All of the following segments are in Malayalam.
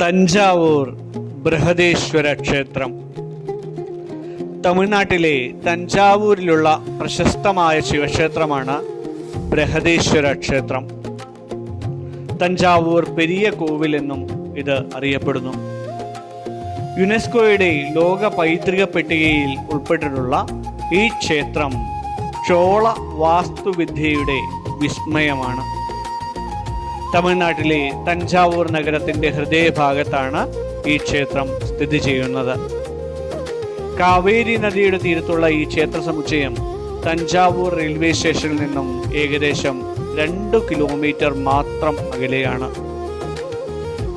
തഞ്ചാവൂർ ബൃഹദേശ്വര ക്ഷേത്രം തമിഴ്നാട്ടിലെ തഞ്ചാവൂരിലുള്ള പ്രശസ്തമായ ശിവക്ഷേത്രമാണ് ബൃഹദേശ്വര ക്ഷേത്രം. തഞ്ചാവൂർ പെരിയ കോവിൽ എന്നും ഇത് അറിയപ്പെടുന്നു. യുനെസ്കോയുടെ ലോക പൈതൃക പട്ടികയിൽ ഉൾപ്പെട്ടിട്ടുള്ള ഈ ക്ഷേത്രം ചോള വാസ്തുവിദ്യയുടെ വിസ്മയമാണ്. തമിഴ്നാട്ടിലെ തഞ്ചാവൂർ നഗരത്തിന്റെ ഹൃദയഭാഗത്താണ് ഈ ക്ഷേത്രം സ്ഥിതി ചെയ്യുന്നത്. കാവേരി നദിയുടെ തീരത്തുള്ള ഈ ക്ഷേത്ര സമുച്ചയം തഞ്ചാവൂർ റെയിൽവേ സ്റ്റേഷനിൽ നിന്നും ഏകദേശം 2 കിലോമീറ്റർ മാത്രം അകലെയാണ്.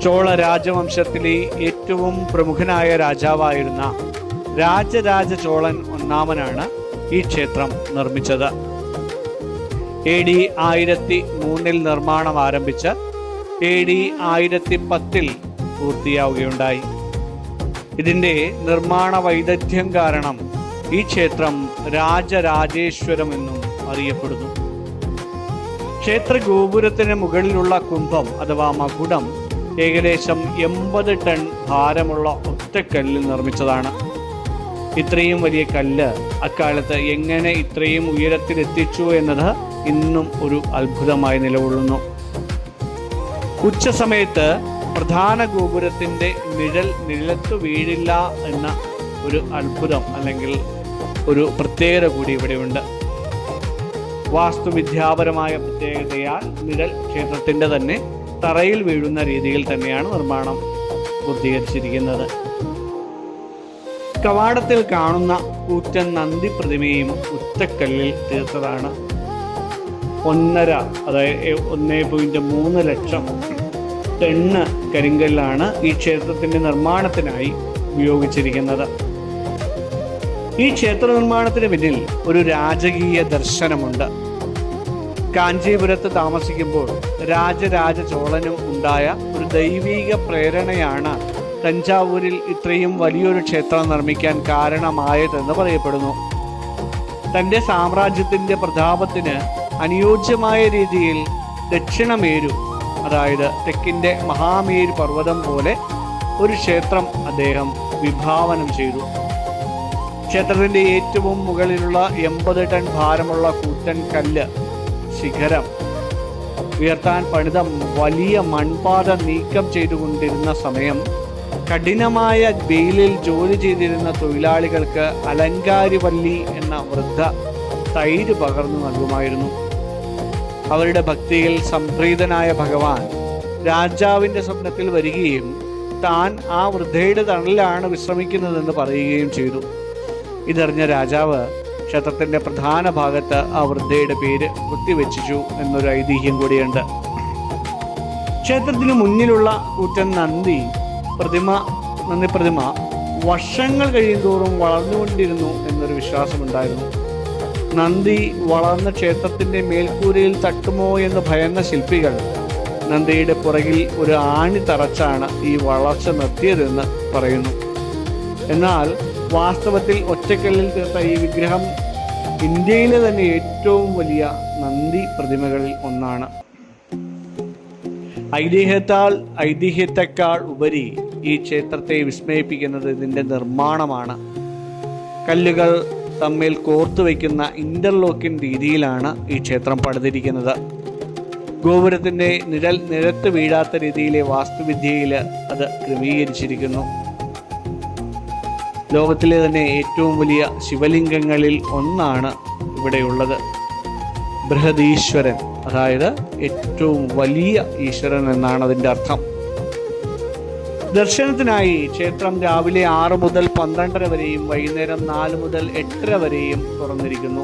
ചോള രാജവംശത്തിലെ ഏറ്റവും പ്രമുഖനായ രാജാവായിരുന്ന രാജരാജ ചോളൻ ഒന്നാമനാണ് ഈ ക്ഷേത്രം നിർമ്മിച്ചത്. AD 1003 നിർമ്മാണം ആരംഭിച്ച് AD 1010 പൂർത്തിയാവുകയുണ്ടായി. ഇതിൻ്റെ നിർമ്മാണ വൈദഗ്ധ്യം കാരണം ഈ ക്ഷേത്രം രാജരാജേശ്വരം എന്നും അറിയപ്പെടുന്നു. ക്ഷേത്ര ഗോപുരത്തിന് മുകളിലുള്ള കുംഭം അഥവാ മകുടം ഏകദേശം 80 ടൺ ഭാരമുള്ള ഒറ്റക്കല്ലിൽ നിർമ്മിച്ചതാണ്. ഇത്രയും വലിയ കല്ല് അക്കാലത്ത് എങ്ങനെ ഇത്രയും ഉയരത്തിലെത്തിച്ചു എന്നത് ഇന്നും ഒരു അത്ഭുതമായി നിലകൊള്ളുന്നു. ഉച്ച സമയത്ത് പ്രധാന ഗോപുരത്തിൻ്റെ നിലത്തു വീഴില്ല എന്ന ഒരു അത്ഭുതം അല്ലെങ്കിൽ ഒരു പ്രത്യേകത കൂടി ഇവിടെയുണ്ട്. വാസ്തുവിദ്യാപരമായ പ്രത്യേകതയാൽ നിഴൽ ക്ഷേത്രത്തിൻ്റെ തന്നെ തറയിൽ വീഴുന്ന രീതിയിൽ തന്നെയാണ് നിർമ്മാണം പൂർത്തീകരിച്ചിരിക്കുന്നത്. കവാടത്തിൽ കാണുന്ന കൂറ്റൻ നന്ദി പ്രതിമയും ഒറ്റക്കല്ലിൽ തീർത്തതാണ്. 1.3 ലക്ഷം ടണ്ണ് കരിങ്കല്ലാണ് ഈ ക്ഷേത്രത്തിന്റെ നിർമ്മാണത്തിനായി ഉപയോഗിച്ചിരിക്കുന്നത്. ഈ ക്ഷേത്ര നിർമ്മാണത്തിന് പിന്നിൽ ഒരു രാജകീയ ദർശനമുണ്ട്. കാഞ്ചീപുരത്ത് താമസിക്കുമ്പോൾ രാജരാജ ചോളനും ഉണ്ടായ ഒരു ദൈവീക പ്രേരണയാണ് തഞ്ചാവൂരിൽ ഇത്രയും വലിയൊരു ക്ഷേത്രം നിർമ്മിക്കാൻ കാരണമായതെന്ന് പറയപ്പെടുന്നു. തൻ്റെ സാമ്രാജ്യത്തിൻ്റെ പ്രതാപത്തിന് അനുയോജ്യമായ രീതിയിൽ ദക്ഷിണമേരു, അതായത് തെക്കിൻ്റെ മഹാമേരു പർവ്വതം പോലെ ഒരു ക്ഷേത്രം അദ്ദേഹം വിഭാവനം ചെയ്തു. ക്ഷേത്രത്തിൻ്റെ ഏറ്റവും മുകളിലുള്ള 80 ടൺ ഭാരമുള്ള കൂറ്റൻ കല്ല് ശിഖരം ഉയർത്താൻ പണിത വലിയ മൺപാത നീക്കം ചെയ്തുകൊണ്ടിരുന്ന സമയം കഠിനമായ വെയിലിൽ ജോലി ചെയ്തിരുന്ന തൊഴിലാളികൾക്ക് അലങ്കാരിവല്ലി എന്ന വൃദ്ധ തൈര് പകർന്നു നൽകുമായിരുന്നു. അവരുടെ ഭക്തിയിൽ സംപ്രീതനായ ഭഗവാൻ രാജാവിൻ്റെ സ്വപ്നത്തിൽ വരികയും താൻ ആ വൃദ്ധയുടെ തണലിലാണ് വിശ്രമിക്കുന്നതെന്ന് പറയുകയും ചെയ്തു. ഇതറിഞ്ഞ രാജാവ് ക്ഷേത്രത്തിൻ്റെ പ്രധാന ഭാഗത്ത് ആ വൃദ്ധയുടെ പേര് കുത്തിവെച്ചു എന്നൊരു ഐതിഹ്യം കൂടിയുണ്ട്. ക്ഷേത്രത്തിന് മുന്നിലുള്ള കൂറ്റൻ നന്ദി പ്രതിമ വർഷങ്ങൾ കഴിയുന്തോറും വളർന്നുകൊണ്ടിരുന്നു എന്നൊരു വിശ്വാസമുണ്ടായിരുന്നു. നന്ദി വളർന്ന ക്ഷേത്രത്തിൻ്റെ മേൽക്കൂരയിൽ തട്ടുമോ എന്ന് ഭയന്ന ശില്പികൾ നന്ദിയുടെ പുറകിൽ ഒരു ആണി തറച്ചാണ് ഈ വളർച്ച നിർത്തിയതെന്ന് പറയുന്നു. എന്നാൽ വാസ്തവത്തിൽ ഒറ്റക്കല്ലിൽ തീർത്ത ഈ വിഗ്രഹം ഇന്ത്യയിലെ തന്നെ ഏറ്റവും വലിയ നന്ദി പ്രതിമകളിൽ ഒന്നാണ്. ഐതിഹ്യത്തെക്കാൾ ഉപരി ഈ ക്ഷേത്രത്തെ വിസ്മയിപ്പിക്കുന്നത് ഇതിൻ്റെ നിർമ്മാണമാണ്. കല്ലുകൾ തമ്മിൽ കോർത്തു വയ്ക്കുന്ന ഇന്റർലോക്കിംഗ് രീതിയിലാണ് ഈ ക്ഷേത്രം പണിതിരിക്കുന്നത്. ഗോപുരത്തിൻ്റെ നിലത്ത് വീഴാത്ത രീതിയിലെ വാസ്തുവിദ്യയിൽ അത് ക്രമീകരിച്ചിരിക്കുന്നു. ലോകത്തിലെ തന്നെ ഏറ്റവും വലിയ ശിവലിംഗങ്ങളിൽ ഒന്നാണ് ഇവിടെയുള്ളത്. ബൃഹദീശ്വരൻ, അതായത് ഏറ്റവും വലിയ ഈശ്വരൻ എന്നാണ് അതിൻ്റെ അർത്ഥം. ദർശനത്തിനായി ക്ഷേത്രം രാവിലെ 6 മുതൽ 12:30 വരെയും വൈകുന്നേരം 4 മുതൽ 8:30 വരെയും തുറന്നിരിക്കുന്നു.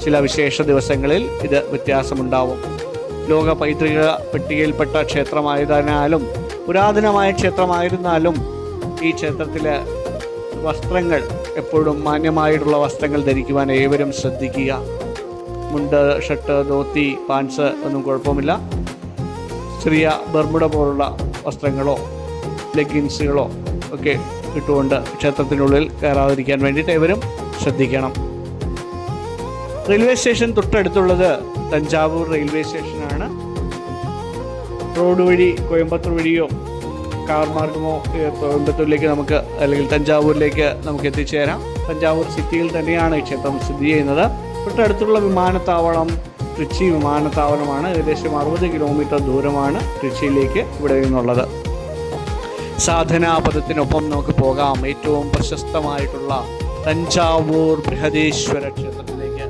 ചില വിശേഷ ദിവസങ്ങളിൽ ഇത് വ്യത്യാസമുണ്ടാവും. ലോക പൈതൃക പട്ടികയിൽപ്പെട്ട ക്ഷേത്രമായതിനാലും പുരാതനമായ ക്ഷേത്രമായിരുന്നാലും ഈ ക്ഷേത്രത്തിലെ വസ്ത്രങ്ങൾ എപ്പോഴും മാന്യമായിട്ടുള്ള വസ്ത്രങ്ങൾ ധരിക്കുവാൻ ഏവരും ശ്രദ്ധിക്കുക. മുണ്ട്, ഷർട്ട്, ധോത്തി, പാൻസ് ഒന്നും കുഴപ്പമില്ല. ചെറിയ ബർമുഡ പോലുള്ള വസ്ത്രങ്ങളോ ലെഗിൻസുകളോ ഒക്കെ ഇട്ടുകൊണ്ട് ക്ഷേത്രത്തിനുള്ളിൽ കയറാതിരിക്കാൻ വേണ്ടിയിട്ട് ഏവരും ശ്രദ്ധിക്കണം. റെയിൽവേ സ്റ്റേഷൻ തൊട്ടടുത്തുള്ളത് തഞ്ചാവൂർ റെയിൽവേ സ്റ്റേഷനാണ്. റോഡ് വഴി കോയമ്പത്തൂർ വഴിയോ കാർ മാർഗമോ കോയമ്പത്തൂരിലേക്ക് നമുക്ക് അല്ലെങ്കിൽ തഞ്ചാവൂരിലേക്ക് നമുക്ക് എത്തിച്ചേരാം. തഞ്ചാവൂർ സിറ്റിയിൽ തന്നെയാണ് ഈ ക്ഷേത്രം സ്ഥിതി ചെയ്യുന്നത്. തൊട്ടടുത്തുള്ള വിമാനത്താവളം ട്രിച്ചി വിമാനത്താവളമാണ്. ഏകദേശം 60 കിലോമീറ്റർ ദൂരമാണ് ട്രിച്ചിയിലേക്ക് ഇവിടെ നിന്നുള്ളത്. സാധനാപദത്തിനൊപ്പം നമുക്ക് പോകാം ഏറ്റവും പ്രശസ്തമായിട്ടുള്ള തഞ്ചാവൂർ ബൃഹദേശ്വര ക്ഷേത്രത്തിലേക്ക്.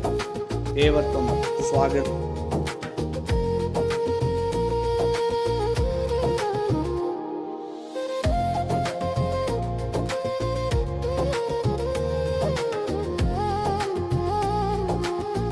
ഏവർക്കും സ്വാഗതം.